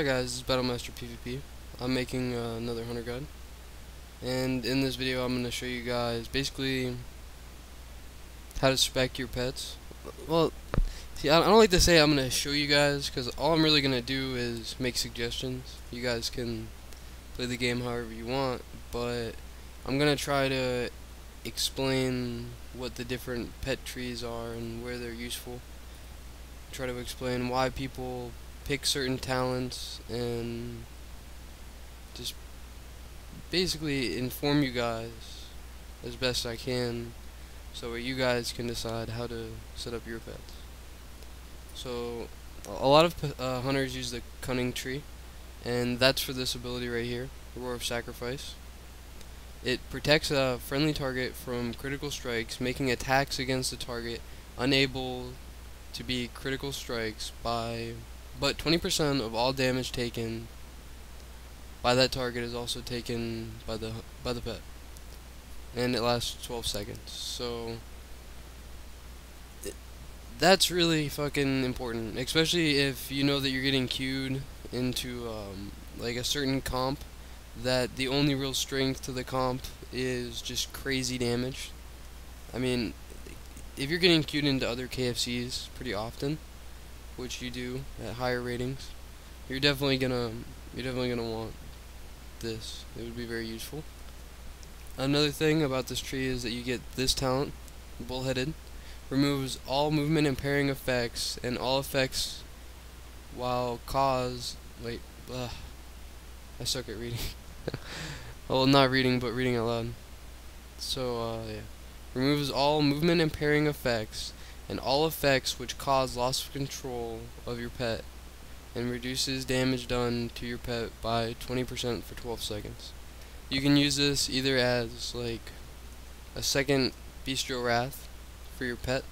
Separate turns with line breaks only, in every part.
Hi guys, this is BattleMasterPvP. I'm making another hunter guide, and in this video I'm going to show you guys basically how to spec your pets. Well, see, I don't like to say I'm going to show you guys, because all I'm really going to do is make suggestions. You guys can play the game however you want, but I'm going to try to explain what the different pet trees are and where they're useful. Try to explain why people pick certain talents, and just basically inform you guys as best I can so you guys can decide how to set up your pets. So a lot of hunters use the cunning tree, and that's for this ability right here, Roar of Sacrifice. It protects a friendly target from critical strikes, making attacks against the target unable to be critical strikes but 20% of all damage taken by that target is also taken by the pet, and it lasts 12 seconds. So that's really fucking important, especially if you know that you're getting queued into like a certain comp that the only real strength to the comp is just crazy damage. I mean, if you're getting queued into other KFCs pretty often, which you do at higher ratings, you're definitely gonna want this. It would be very useful. Another thing about this tree is that you get this talent, Bullheaded. Removes all movement and pairing effects, and all effects while cause. Wait, I suck at reading. Well, not reading, but reading out loud. So yeah. Removes all movement and pairing effects and all effects which cause loss of control of your pet, and reduces damage done to your pet by 20% for 12 seconds. You can use this either as like a second Bestial Wrath for your pet.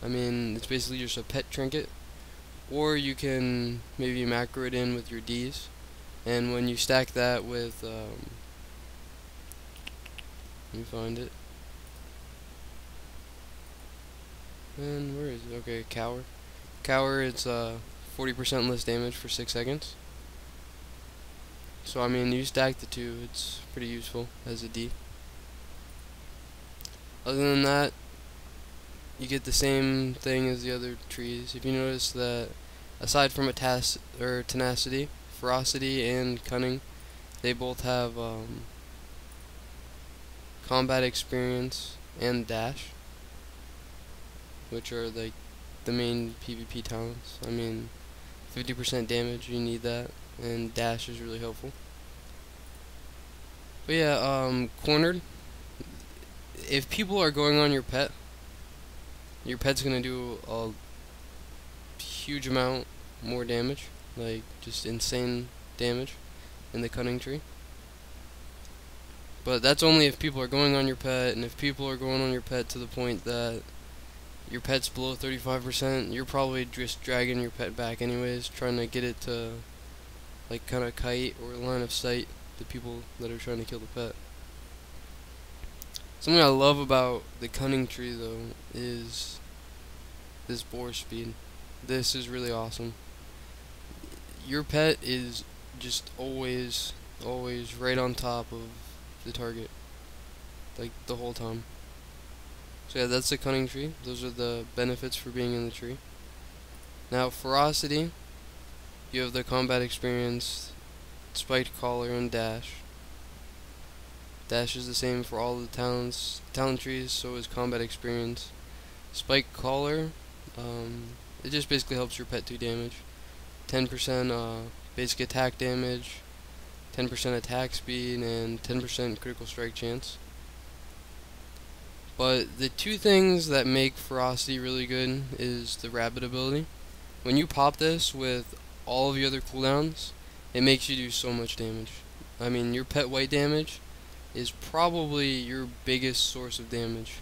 I mean, it's basically just a pet trinket, or you can maybe macro it in with your Ds, and when you stack that with let me find it. And where is it? Okay, Cower. Cower, it's 40% less damage for 6 seconds. So I mean, you stack the two, it's pretty useful as a D. Other than that, you get the same thing as the other trees. If you notice that aside from tenacity, ferocity, and cunning, they both have combat experience and dash, which are like the main PvP talents. I mean, 50% damage, you need that, and dash is really helpful. But yeah, cornered. If people are going on your pet's gonna do a huge amount more damage, like just insane damage in the cunning tree. But that's only if people are going on your pet, and if people are going on your pet to the point that your pet's below 35%, you're probably just dragging your pet back anyways, trying to get it to like kind of kite or line of sight the people that are trying to kill the pet. Something I love about the cunning tree though is this boar speed. This is really awesome. Your pet is just always right on top of the target, like the whole time. So yeah, that's the cunning tree. Those are the benefits for being in the tree. Now, ferocity, you have the combat experience, spiked collar, and dash. Dash is the same for all the talent trees, so is combat experience. Spiked collar, it just basically helps your pet do damage. 10% basic attack damage, 10% attack speed, and 10% critical strike chance. But the two things that make ferocity really good is the rabbit ability. When you pop this with all of your other cooldowns, it makes you do so much damage. I mean, your pet white damage is probably your biggest source of damage.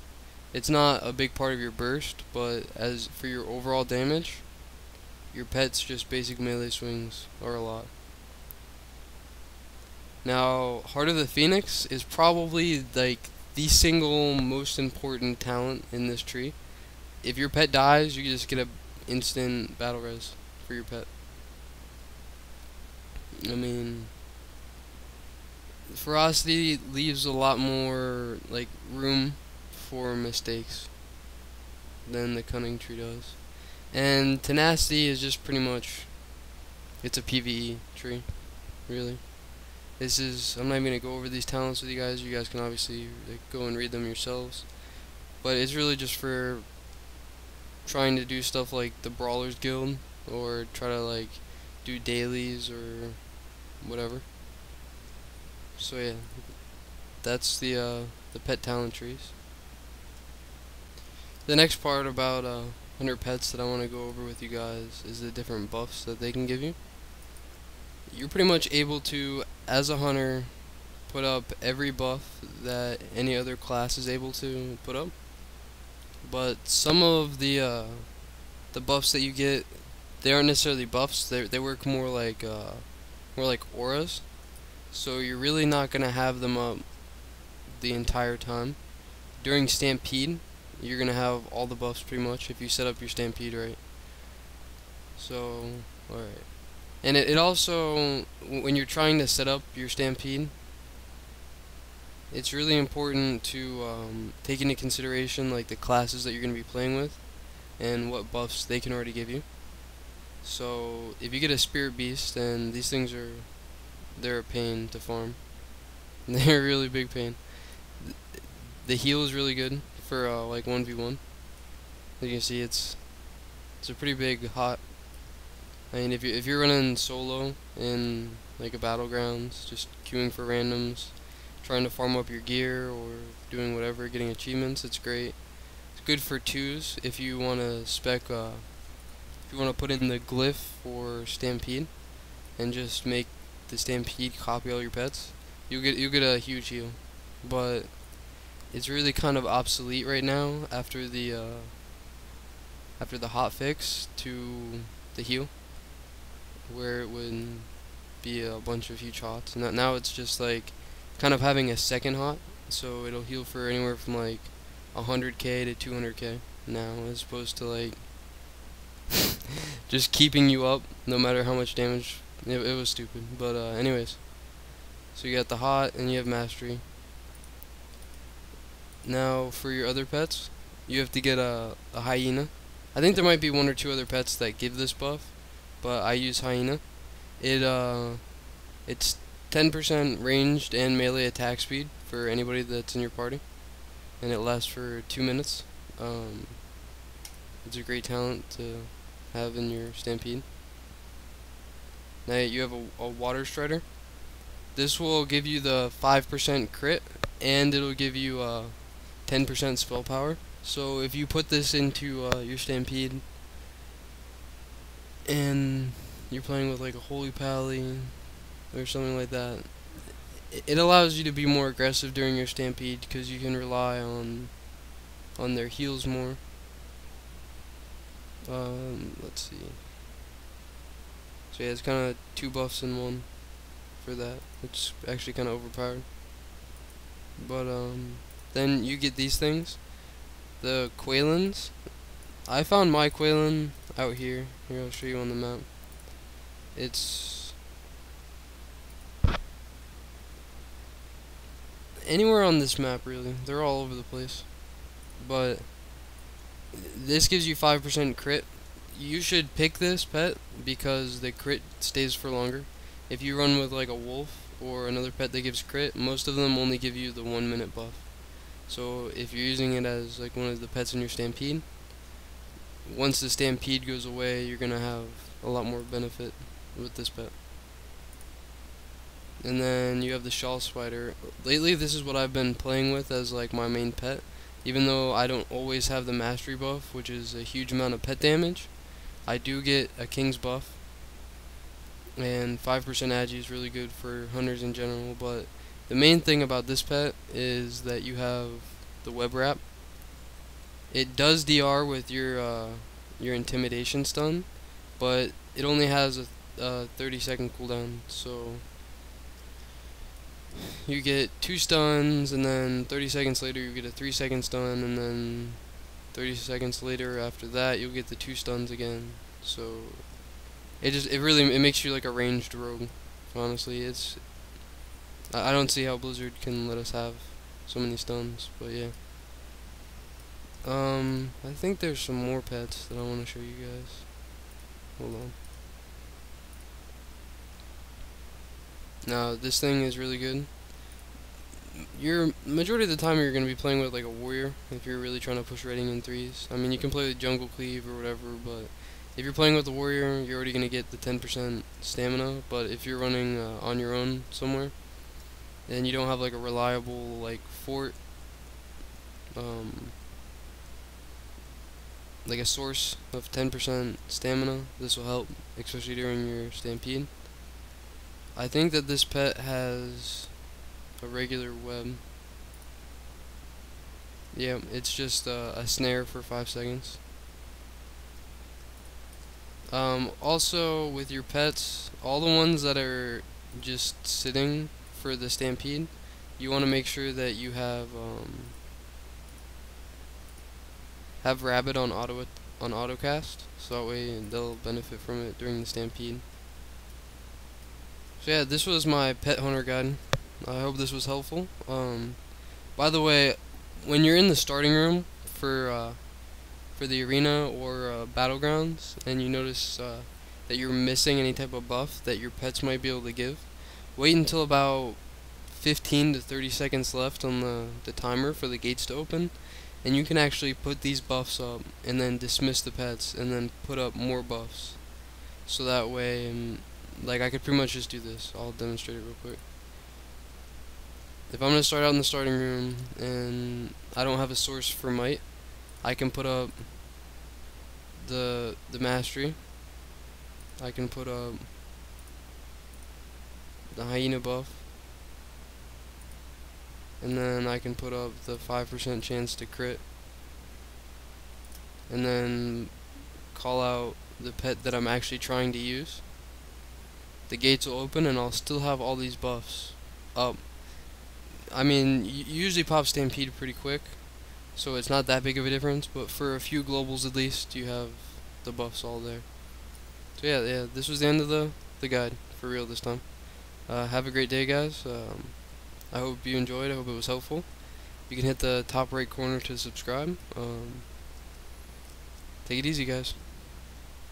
It's not a big part of your burst, but as for your overall damage, your pet's just basic melee swings are a lot. Now, Heart of the Phoenix is probably like the single most important talent in this tree. If your pet dies, you just get a instant battle res for your pet. I mean, ferocity leaves a lot more like room for mistakes than the cunning tree does. And tenacity is just pretty much, it's a PvE tree, really. This is, I'm not even gonna go over these talents with you guys. You guys can obviously like, go and read them yourselves. But it's really just for trying to do stuff like the Brawlers Guild, or try to like do dailies or whatever. So yeah, that's the pet talent trees. The next part about 100 pets that I want to go over with you guys is the different buffs that they can give you. You're pretty much able to, as a hunter, put up every buff that any other class is able to put up. But some of the buffs that you get, they aren't necessarily buffs. They work more like auras. So you're really not gonna have them up the entire time. During Stampede, you're gonna have all the buffs pretty much if you set up your Stampede right. So, alright. And it also, when you're trying to set up your Stampede, it's really important to take into consideration like the classes that you're gonna be playing with and what buffs they can already give you. So if you get a Spirit Beast, then these things they're a pain to farm. They're a really big pain. The heal is really good for like 1v1. As you can see, it's a pretty big hot. I mean, if you're running solo in like a battlegrounds, just queuing for randoms, trying to farm up your gear or doing whatever, getting achievements, it's great. It's good for twos if you want to spec. If you want to put in the glyph for Stampede and just make the Stampede copy all your pets, you'll get a huge heal. But it's really kind of obsolete right now after the hot fix to the heal, where it would be a bunch of huge hots. Now it's just like kind of having a second hot, so it'll heal for anywhere from like 100k to 200k now, as opposed to like just keeping you up no matter how much damage. It was stupid, but anyways. So you got the hot and you have mastery. Now for your other pets, you have to get a hyena. I think there might be one or two other pets that give this buff, but I use hyena. It's 10% ranged and melee attack speed for anybody that's in your party, and it lasts for 2 minutes. It's a great talent to have in your Stampede. Now you have a Water Strider. This will give you the 5% crit, and it'll give you 10% spell power. So if you put this into your Stampede, and you're playing with like a Holy Pally or something like that, it allows you to be more aggressive during your Stampede because you can rely on their heals more. Let's see. So yeah, it's kind of 2 buffs in one for that. It's actually kind of overpowered. But then you get these things, the Quailins. I found my Quailin out here. Here, I'll show you on the map. It's anywhere on this map, really. They're all over the place. But this gives you 5% crit. You should pick this pet because the crit stays for longer. If you run with like a wolf or another pet that gives crit, most of them only give you the 1 minute buff. So if you're using it as like one of the pets in your Stampede, once the Stampede goes away, you're gonna have a lot more benefit with this pet. And then you have the Shawl Spider. Lately, this is what I've been playing with as like my main pet. Even though I don't always have the mastery buff, which is a huge amount of pet damage, I do get a King's buff. And 5% agi is really good for hunters in general, but the main thing about this pet is that you have the web wrap. It does DR with your intimidation stun, but it only has a 30-second cooldown, so you get 2 stuns, and then 30 seconds later you get a 3-second stun, and then 30 seconds later after that you'll get the 2 stuns again. So it really makes you like a ranged rogue honestly. I don't see how Blizzard can let us have so many stuns, but yeah. I think there's some more pets that I want to show you guys. Hold on. Now, this thing is really good. Majority of the time you're going to be playing with like a warrior if you're really trying to push rating in 3s. I mean, you can play with jungle cleave or whatever, but if you're playing with a warrior, you're already going to get the 10% stamina. But if you're running on your own somewhere, and you don't have like a reliable like fort, like a source of 10% stamina, this will help, especially during your stampede. I think that this pet has a regular web. Yeah, it's just a snare for 5 seconds. Also, with your pets, all the ones that are just sitting for the stampede, you want to make sure that you have rabbit on autocast, so that way they'll benefit from it during the stampede. So yeah, this was my pet hunter guide. I hope this was helpful. By the way, when you're in the starting room for the arena or battlegrounds, and you notice that you're missing any type of buff that your pets might be able to give, wait until about 15 to 30 seconds left on the timer for the gates to open, and you can actually put these buffs up and then dismiss the pets and then put up more buffs. So that way, like, I could pretty much just do this. I'll demonstrate it real quick. If I'm going to start out in the starting room and I don't have a source for might, I can put up the mastery. I can put up the hyena buff, and then I can put up the 5% chance to crit, and then call out the pet that I'm actually trying to use. The gates will open and I'll still have all these buffs up. I mean, you usually pop stampede pretty quick, so it's not that big of a difference, but for a few globals at least, you have the buffs all there. So yeah, this was the end of the guide, for real this time. Have a great day, guys. I hope you enjoyed. I hope it was helpful. You can hit the top right corner to subscribe. Take it easy, guys.